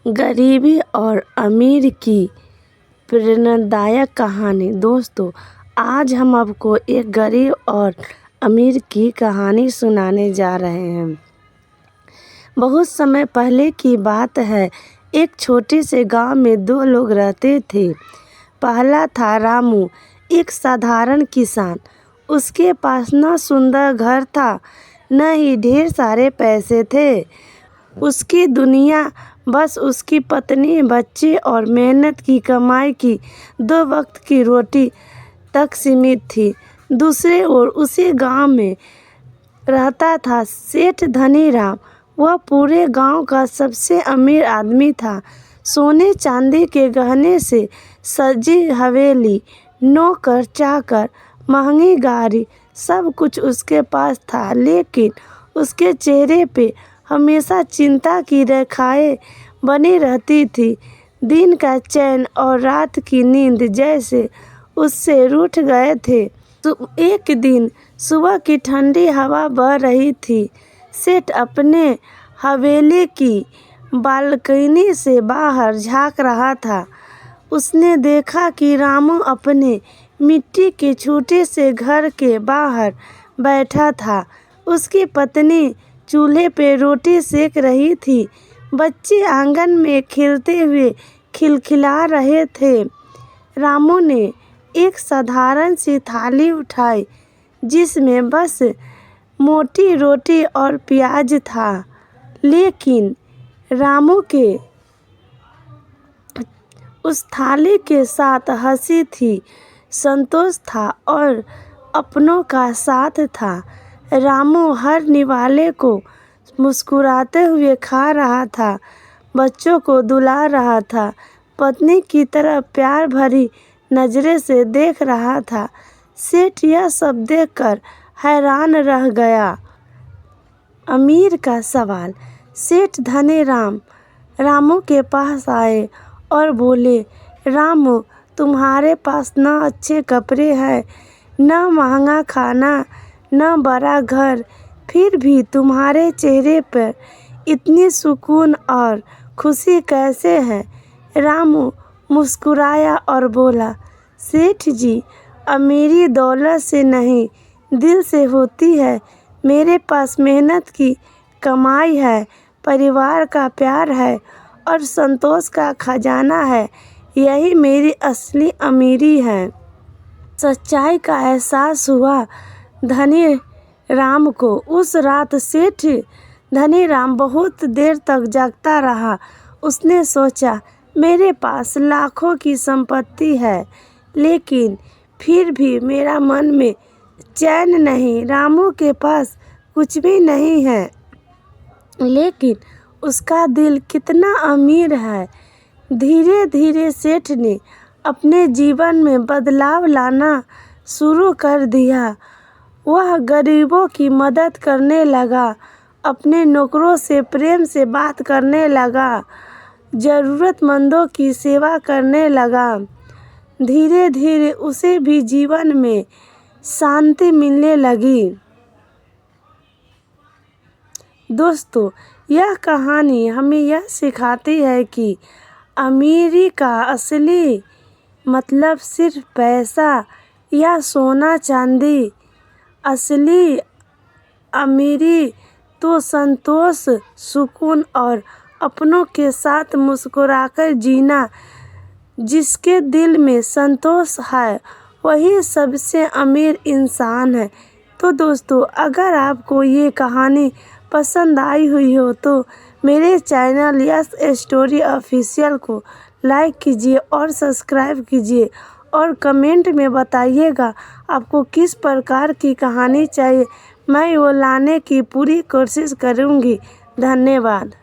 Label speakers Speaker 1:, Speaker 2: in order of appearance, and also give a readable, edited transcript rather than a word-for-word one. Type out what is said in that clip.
Speaker 1: गरीबी और अमीर की प्रेरणादायक कहानी। दोस्तों, आज हम आपको एक गरीब और अमीर की कहानी सुनाने जा रहे हैं। बहुत समय पहले की बात है। एक छोटे से गांव में दो लोग रहते थे। पहला था रामू, एक साधारण किसान। उसके पास न सुंदर घर था, न ही ढेर सारे पैसे थे। उसकी दुनिया बस उसकी पत्नी, बच्चे और मेहनत की कमाई की 2 वक्त की रोटी तक सीमित थी। दूसरे ओर उसी गांव में रहता था सेठ धनीराम। वह पूरे गांव का सबसे अमीर आदमी था। सोने चांदी के गहने से सजी हवेली, नौकर चाकर, महंगी गाड़ी, सब कुछ उसके पास था। लेकिन उसके चेहरे पे हमेशा चिंता की रेखाएं बनी रहती थी। दिन का चैन और रात की नींद जैसे उससे रूठ गए थे। तो एक दिन सुबह की ठंडी हवा बह रही थी। सेठ अपने हवेली की बालकनी से बाहर झांक रहा था। उसने देखा कि रामू अपने मिट्टी के छोटे से घर के बाहर बैठा था। उसकी पत्नी चूल्हे पे रोटी सेक रही थी। बच्चे आंगन में खेलते हुए खिलखिला रहे थे। रामू ने एक साधारण सी थाली उठाई, जिसमें बस मोटी रोटी और प्याज था। लेकिन रामू के उस थाली के साथ हंसी थी, संतोष था और अपनों का साथ था। रामू हर निवाले को मुस्कुराते हुए खा रहा था, बच्चों को दुला रहा था, पत्नी की तरफ प्यार भरी नजरें से देख रहा था। सेठ यह सब देखकर हैरान रह गया। अमीर का सवाल। सेठ धनीराम रामू के पास आए और बोले, रामू, तुम्हारे पास न अच्छे कपड़े हैं, न महंगा खाना, न बड़ा घर, फिर भी तुम्हारे चेहरे पर इतनी सुकून और खुशी कैसे है? रामू मुस्कुराया और बोला, सेठ जी, अमीरी दौलत से नहीं, दिल से होती है। मेरे पास मेहनत की कमाई है, परिवार का प्यार है और संतोष का खजाना है। यही मेरी असली अमीरी है। सच्चाई का एहसास हुआ धनीराम को। उस रात सेठ धनीराम बहुत देर तक जागता रहा। उसने सोचा, मेरे पास लाखों की संपत्ति है, लेकिन फिर भी मेरा मन में चैन नहीं। रामू के पास कुछ भी नहीं है, लेकिन उसका दिल कितना अमीर है। धीरे धीरे सेठ ने अपने जीवन में बदलाव लाना शुरू कर दिया। वह गरीबों की मदद करने लगा, अपने नौकरों से प्रेम से बात करने लगा, ज़रूरतमंदों की सेवा करने लगा। धीरे धीरे उसे भी जीवन में शांति मिलने लगी। दोस्तों, यह कहानी हमें यह सिखाती है कि अमीरी का असली मतलब सिर्फ पैसा या सोना चांदी। असली अमीरी तो संतोष, सुकून और अपनों के साथ मुस्कुराकर जीना। जिसके दिल में संतोष है, वही सबसे अमीर इंसान है। तो दोस्तों, अगर आपको ये कहानी पसंद आई हुई हो तो मेरे चैनल यस स्टोरी ऑफिशियल को लाइक कीजिए और सब्सक्राइब कीजिए और कमेंट में बताइएगा आपको किस प्रकार की कहानी चाहिए। मैं वो लाने की पूरी कोशिश करूँगी। धन्यवाद।